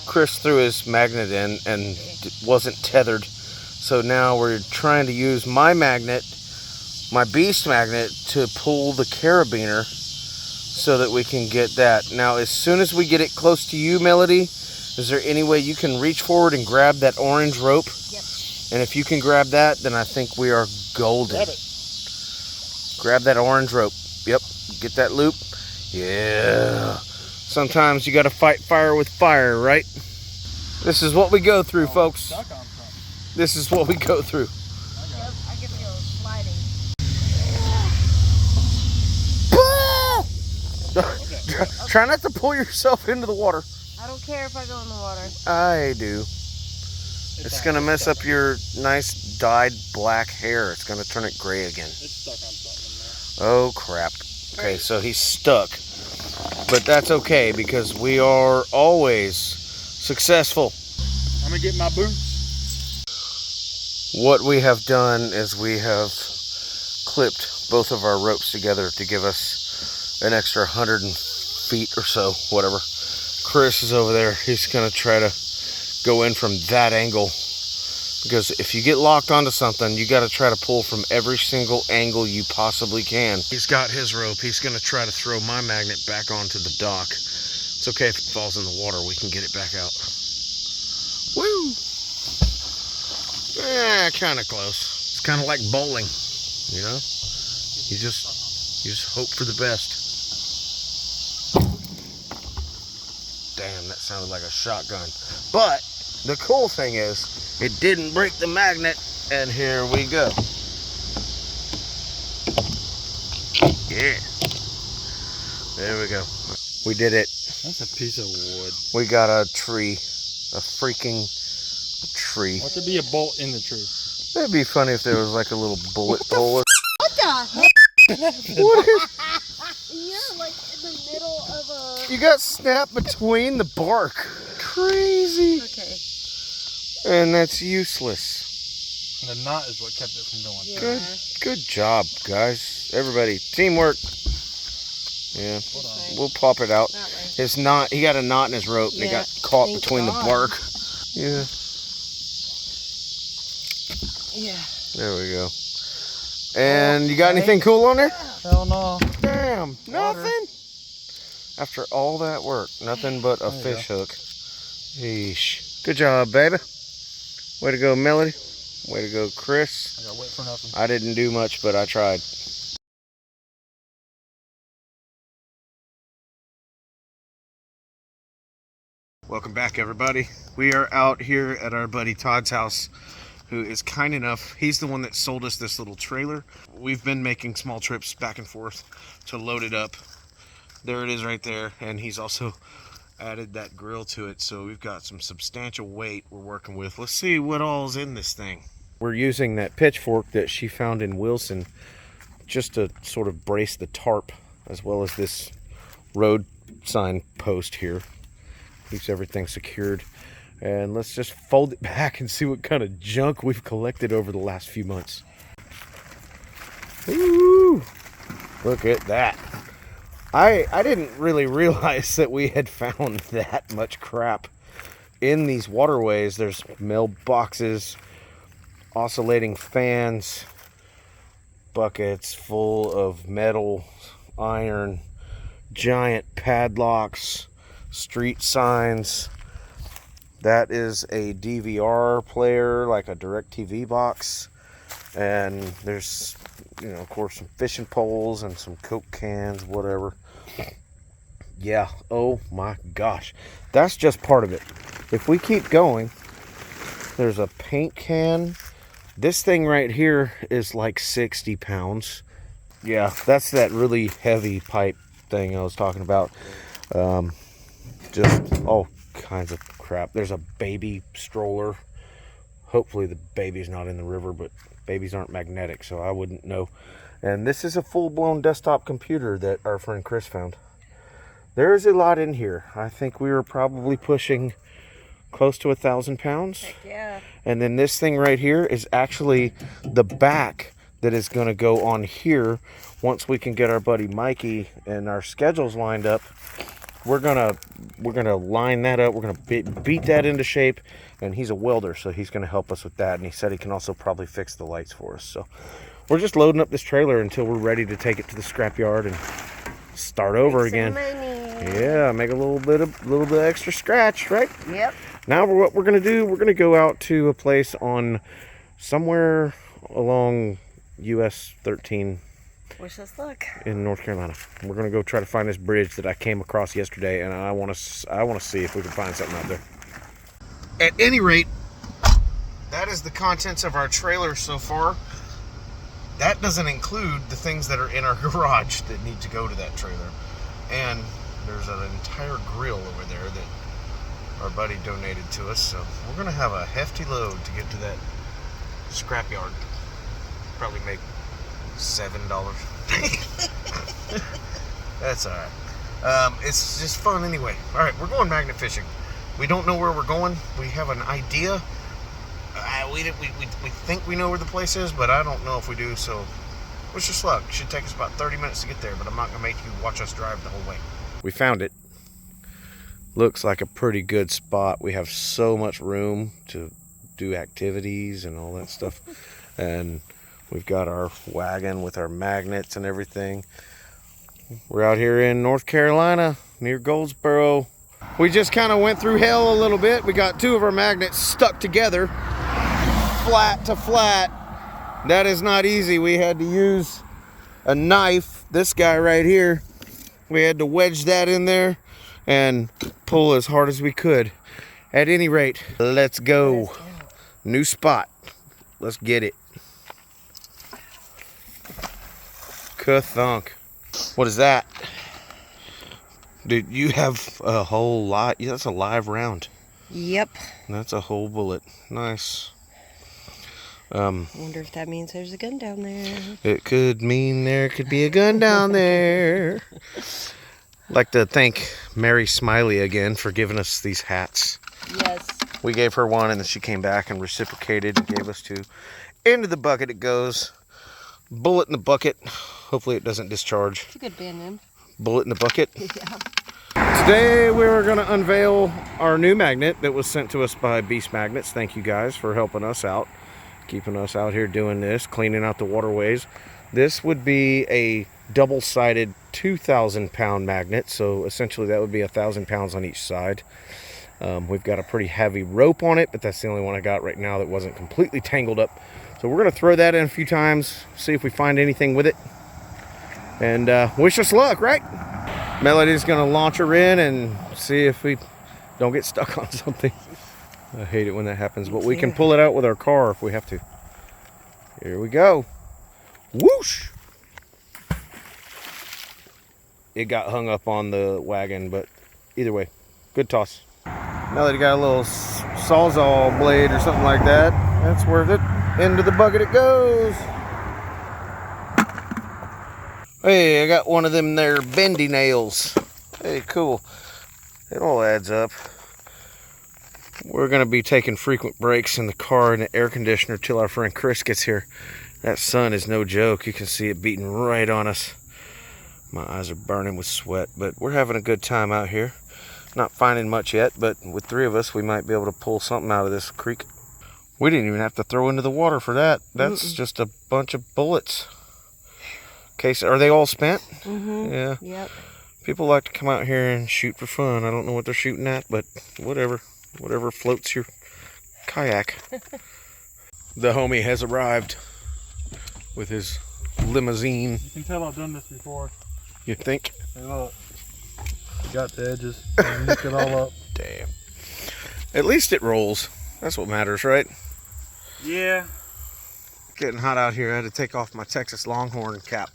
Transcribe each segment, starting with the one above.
Chris threw his magnet in and wasn't tethered. So now we're trying to use my magnet, my beast magnet, to pull the carabiner so that we can get that. Now, as soon as we get it close to you, Melody, is there any way you can reach forward and grab that orange rope? Yep. And if you can grab that, then I think we are golden. Grab it. Grab that orange rope. Yep. Get that loop. Yeah. Sometimes you got to fight fire with fire, right? This is what we go through, folks. Stuck on something. This is what we go through. Yep, I can feel it sliding. Try not to pull yourself into the water. I don't care if I go in the water. I do. It's going to mess up your nice dyed black hair. It's going to turn it gray again. It's stuck on something Oh, crap. Okay, so he's stuck. But that's okay because we are always successful. there. I'm going to get my boots. What we have done is we have clipped both of our ropes together to give us an extra 100 feet or so, whatever. Chris is over there. He's going to try to go in from that angle. Because if you get locked onto something, you got to try to pull from every single angle you possibly can. He's got his rope. He's going to try to throw my magnet back onto the dock. It's okay if it falls in the water. We can get it back out. Woo! Kind of close. It's kind of like bowling, you know? You just hope for the best. Damn, that sounded like a shotgun. But the cool thing is, it didn't break the magnet, and here we go. Yeah. There we go. We did it. That's a piece of wood. We got a tree. A freaking tree. What should be a bolt in the tree? It'd be funny if there was like a little bullet hole. What the heck? What is... You're like in the middle of a... You got snapped between the bark. Crazy. Okay. And that's useless. The knot is what kept it from going. Yeah. Good job, guys. Everybody, teamwork. Yeah, Hold on. we'll pop it out. That way. His knot, he got a knot in his rope and it Yeah, got caught thank between God. the bark. Yeah, Yeah. there we go. And you got anything cool on there? Hell no. Damn, Water. nothing. After all that work, nothing but a There you fish hook. Yeesh. Good job, baby. Way to go, Melody. Way to go, Chris. I got wet for nothing. I didn't do much, but I tried. Welcome back, everybody. We are out here at our buddy Todd's house, who is kind enough. He's the one that sold us this little trailer. We've been making small trips back and forth to load it up. There it is right there. And he's also added that grill to it, so we've got some substantial weight we're working with. Let's see what all's in this thing. We're using that pitchfork that she found in Wilson just to sort of brace the tarp, as well as this road sign post here. Keeps everything secured. And let's just fold it back and see what kind of junk we've collected over the last few months. Ooh, look at that. I didn't really realize that we had found that much crap in these waterways. There's mailboxes, oscillating fans, buckets full of metal, iron, giant padlocks, street signs. That is a DVR player, like a DirecTV box. And there's, you know, of course, some fishing poles and some Coke cans, whatever. Yeah, oh my gosh. That's just part of it. If we keep going, there's a paint can. This thing right here is like 60 pounds. Yeah, that's that really heavy pipe thing I was talking about. Just all kinds of crap. There's a baby stroller. Hopefully the baby's not in the river, but babies aren't magnetic, so I wouldn't know. And this is a full-blown desktop computer that our friend Chris found. There's a lot in here. I think we were probably pushing close to 1,000 pounds. Heck yeah. And then this thing right here is actually the back that is going to go on here once we can get our buddy Mikey and our schedules lined up. we're gonna line that up. We're gonna beat that into shape, and he's a welder, so he's gonna help us with that. And he said he can also probably fix the lights for us. So we're just loading up this trailer until we're ready to take it to the scrapyard and start over again. Yeah, make a little bit extra scratch, right? Yep. Now what we're gonna do, we're gonna go out to a place on somewhere along US 13 Wish us luck. in North Carolina. We're gonna go try to find this bridge that I came across yesterday, and I want to see if we can find something out there. At any rate, that is the contents of our trailer so far. That doesn't include the things that are in our garage that need to go to that trailer. And there's an entire grill over there that our buddy donated to us. So we're gonna have a hefty load to get to that scrapyard. Probably make $7. That's all right. It's just fun anyway. All right, we're going magnet fishing. We don't know where we're going. We have an idea. We think we know where the place is, but I don't know if we do. So wish us luck. It should take us about 30 minutes to get there, but I'm not gonna make you watch us drive the whole way. We found it. Looks like a pretty good spot. We have so much room to do activities and all that stuff. And we've got our wagon with our magnets and everything. We're out here in North Carolina near Goldsboro. We just kind of went through hell a little bit. We got 2 of our magnets stuck together, flat to flat. That is not easy. We had to use a knife, this guy right here. We had to wedge that in there and pull as hard as we could. At any rate, let's go. New spot. Let's get it. Ka-thunk. What is that? Dude, you have a whole lot. Yeah, that's a live round. Yep. That's a whole bullet. Nice. Wonder if that means there's a gun down there. It could mean there could be a gun down there. Like to thank Mary Smiley again for giving us these hats. Yes. We gave her one, and then she came back and reciprocated and gave us 2. Into the bucket it goes. Bullet in the bucket. Hopefully it doesn't discharge. It's a good band name. Bullet in the bucket. Yeah. Today we were going to unveil our new magnet that was sent to us by Beast Magnets. Thank you guys for helping us out, keeping us out here doing this, cleaning out the waterways. This would be a double-sided 2,000-pound magnet, so essentially that would be 1,000 pounds on each side. We've got a pretty heavy rope on it, but that's the only one I got right now that wasn't completely tangled up. So we're going to throw that in a few times, see if we find anything with it, and wish us luck, right? Melody's going to launch her in and see if we don't get stuck on something. I hate it when that happens, but we can pull it out with our car if we have to. Here we go. Whoosh! It got hung up on the wagon, but either way, good toss. Melody got a little sawzall blade or something like that. That's worth it. Into the bucket it goes. Hey, I got one of them there bendy nails. Hey, cool. It all adds up. We're going to be taking frequent breaks in the car and the air conditioner till our friend Chris gets here. That sun is no joke. You can see it beating right on us. My eyes are burning with sweat, but we're having a good time out here. Not finding much yet, but with 3 of us, we might be able to pull something out of this creek. We didn't even have to throw into the water for that. That's just a bunch of bullets. Okay, so are they all spent? Mm-hmm. Yeah. Yep. People like to come out here and shoot for fun. I don't know what they're shooting at, but whatever. Whatever floats your kayak. The homie has arrived with his limousine. You can tell I've done this before. You think? Hey, look. Got the edges. Nick it all up. Damn. At least it rolls. That's what matters, right? Yeah. Getting hot out here. I had to take off my Texas Longhorn cap.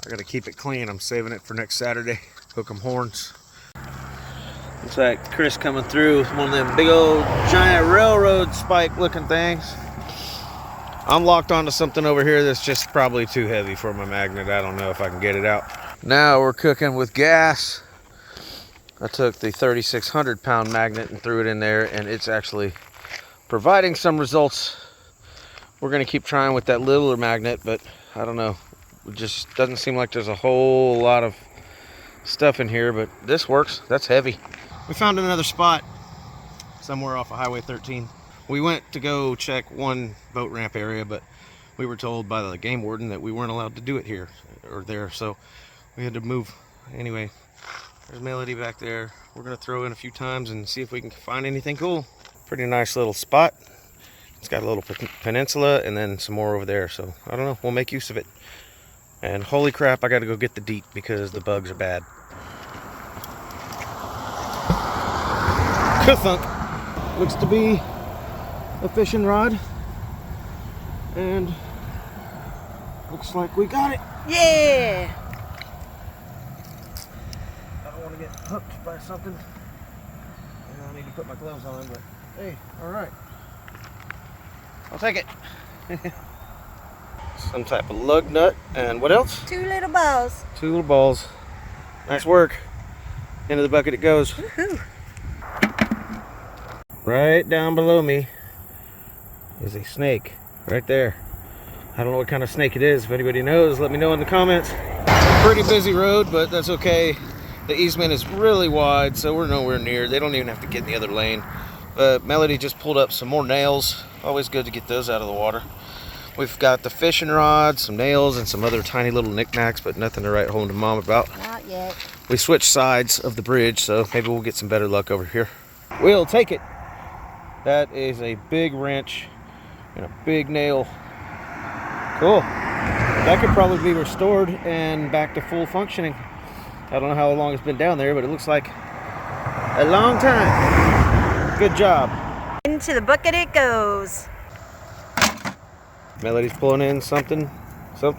I gotta keep it clean. I'm saving it for next Saturday. Hook 'em horns. Looks like Chris coming through with one of them big old giant railroad spike looking things. I'm locked onto something over here that's just probably too heavy for my magnet. I don't know if I can get it out. Now we're cooking with gas. I took the 3,600 pound magnet and threw it in there, and it's actually providing some results. We're gonna keep trying with that littler magnet, but I don't know. It just doesn't seem like there's a whole lot of stuff in here, but this works. That's heavy. We found another spot somewhere off of Highway 13. We went to go check one boat ramp area, but we were told by the game warden that we weren't allowed to do it here or there, so we had to move. Anyway, there's Melody back there. We're gonna throw in a few times and see if we can find anything cool. Pretty nice little spot. It's got a little peninsula and then some more over there, so I don't know, we'll make use of it. And holy crap, I gotta go get the DEET because the bugs are bad. Ka-thunk. Looks to be a fishing rod. And looks like we got it. Yeah. I don't want to get hooked by something. And I need to put my gloves on, but hey, all right. I'll take it. Some type of lug nut. And what else? 2 little balls. 2 little balls. Nice work. Into the bucket it goes. Woohoo. Right down below me is a snake. Right there. I don't know what kind of snake it is. If anybody knows, let me know in the comments. Pretty busy road, but that's okay. The easement is really wide, so we're nowhere near. They don't even have to get in the other lane. Melody just pulled up some more nails. Always good to get those out of the water. We've got the fishing rod, some nails, and some other tiny little knickknacks, but nothing to write home to Mom about. Not yet. We switched sides of the bridge, so maybe we'll get some better luck over here. We'll take it. That is a big wrench and a big nail. Cool. That could probably be restored and back to full functioning. I don't know how long it's been down there, but it looks like a long time. Good job. Into the bucket it goes. Melody's pulling in something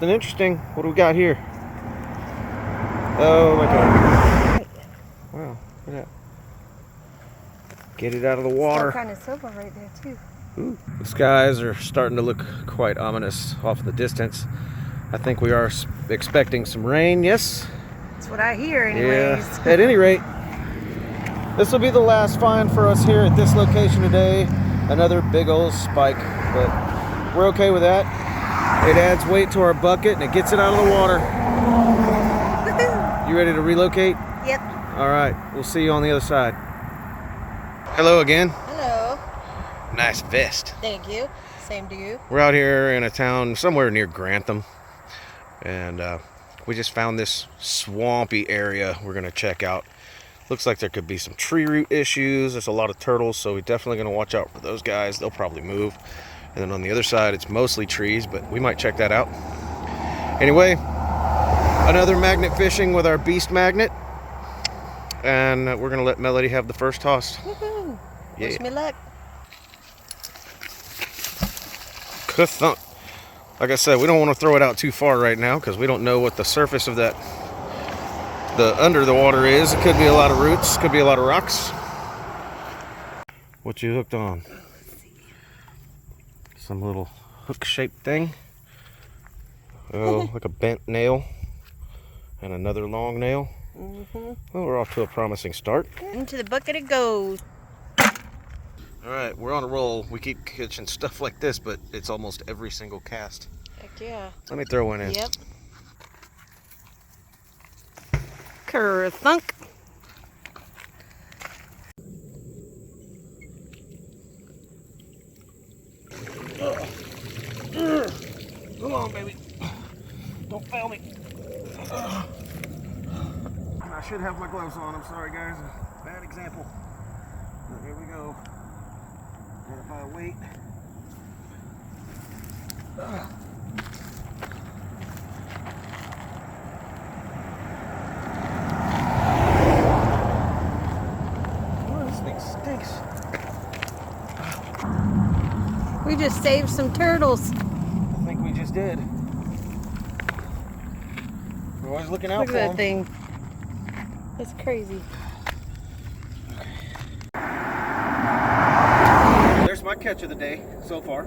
interesting. What do we got here? Oh my God. Wow, look at that. Get it out of the water. Still kind of silver right there too. Ooh. The skies are starting to look quite ominous off in the distance. I think we are expecting some rain, yes? That's what I hear anyways. Yeah. At any rate, this will be the last find for us here at this location today. Another big old spike, but we're okay with that. It adds weight to our bucket and it gets it out of the water. Woohoo! You ready to relocate? Yep. All right, we'll see you on the other side. Hello again. Hello. Nice vest. Thank you. Same to you. We're out here in a town somewhere near Grantham, and we just found this swampy area we're gonna check out. Looks like there could be some tree root issues. There's a lot of turtles, so we're definitely gonna watch out for those guys. They'll probably move. And then on the other side, it's mostly trees, but we might check that out. Anyway, another magnet fishing with our beast magnet, and we're gonna let Melody have the first toss. Woohoo! Yeah. Wish me luck. Ka-thunk. Like I said, we don't want to throw it out too far right now because we don't know what the surface of the under the water is. It could be a lot of roots, could be a lot of rocks. What you hooked on? Some little hook-shaped thing. Oh, like a bent nail and another long nail. Well, we're off to a promising start. Into the bucket it goes. All right, we're on a roll. We keep catching stuff like this, but it's almost every single cast. Heck yeah. Let me throw one in. Yep. Ker-thunk. Come on, baby. Don't fail me. I should have my gloves on. I'm sorry, guys. Bad example. But here we go. Got it by a weight. Oh, this thing stinks. We just saved some turtles. I think we just did. We're always looking out Look for at them. that thing. That's crazy. There's my catch of the day so far.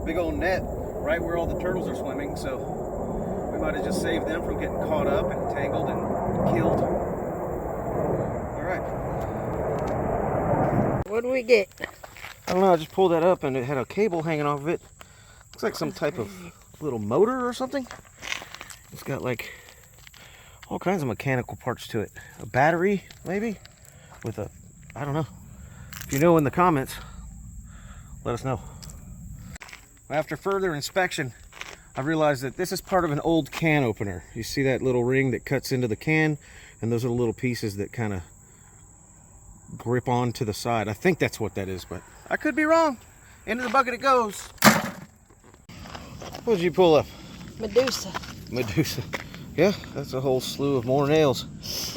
Big old net right where all the turtles are swimming, so we might have just saved them from getting caught up and tangled and killed. All right. What do we get? I don't know, I just pulled that up and it had a cable hanging off of it. Looks like some type of little motor or something. It's got like all kinds of mechanical parts to it. A battery, maybe, with a, I don't know. If you know in the comments, let us know. After further inspection, I realized that this is part of an old can opener. You see that little ring that cuts into the can, and those are the little pieces that kind of grip onto the side. I think that's what that is, but I could be wrong. Into the bucket it goes. What did you pull up? Medusa. Medusa. Yeah, that's a whole slew of more nails.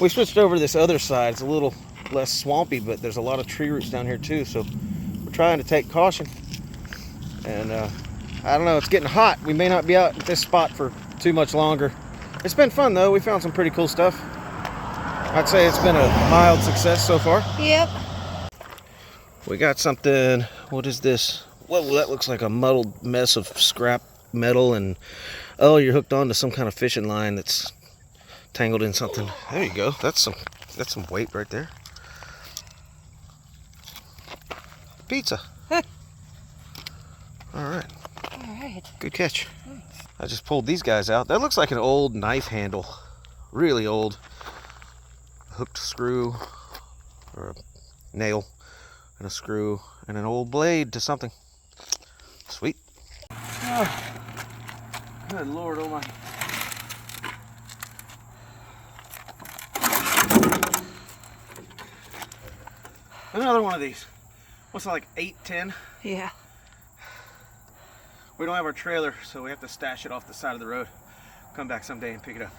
We switched over to this other side. It's a little less swampy, but there's a lot of tree roots down here too, so we're trying to take caution. And I don't know, it's getting hot. We may not be out at this spot for too much longer. It's been fun though. We found some pretty cool stuff. I'd say it's been a mild success so far. Yep. We got something, what is this? Whoa, that looks like a muddled mess of scrap metal, and oh, you're hooked onto some kind of fishing line that's tangled in something. There you go. That's some weight right there. Pizza. Huh. All right. All right. Good catch. I just pulled these guys out. That looks like an old knife handle. Really old. Hooked screw, or a nail, and a screw, and an old blade to something. Sweet. Oh, good Lord, oh my. Another one of these. What's that, like 8, 10? Yeah. We don't have our trailer, so we have to stash it off the side of the road. Come back someday and pick it up.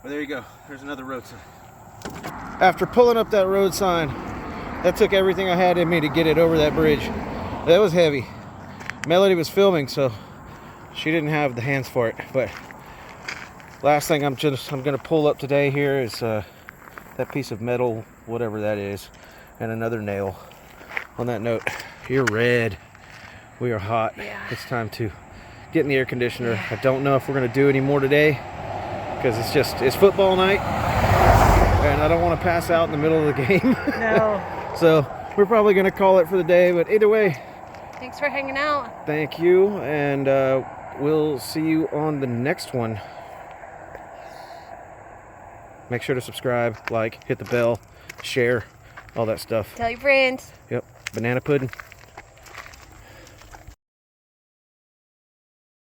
But there you go. There's another road sign. After pulling up that road sign, that took everything I had in me to get it over that bridge. That was heavy. Melody was filming, so she didn't have the hands for it. But last thing I'm gonna pull up today here is that piece of metal, whatever that is, and another nail. On that note, you're red. We are hot. Yeah. It's time to get in the air conditioner. I don't know if we're gonna do any more today because it's football night, and I don't want to pass out in the middle of the game. No. So we're probably gonna call it for the day. But either way, Thanks for hanging out. thank you, and we'll see you on the next one. Make sure to subscribe, like, hit the bell, share, all that stuff. Tell your friends. Yep. Banana pudding.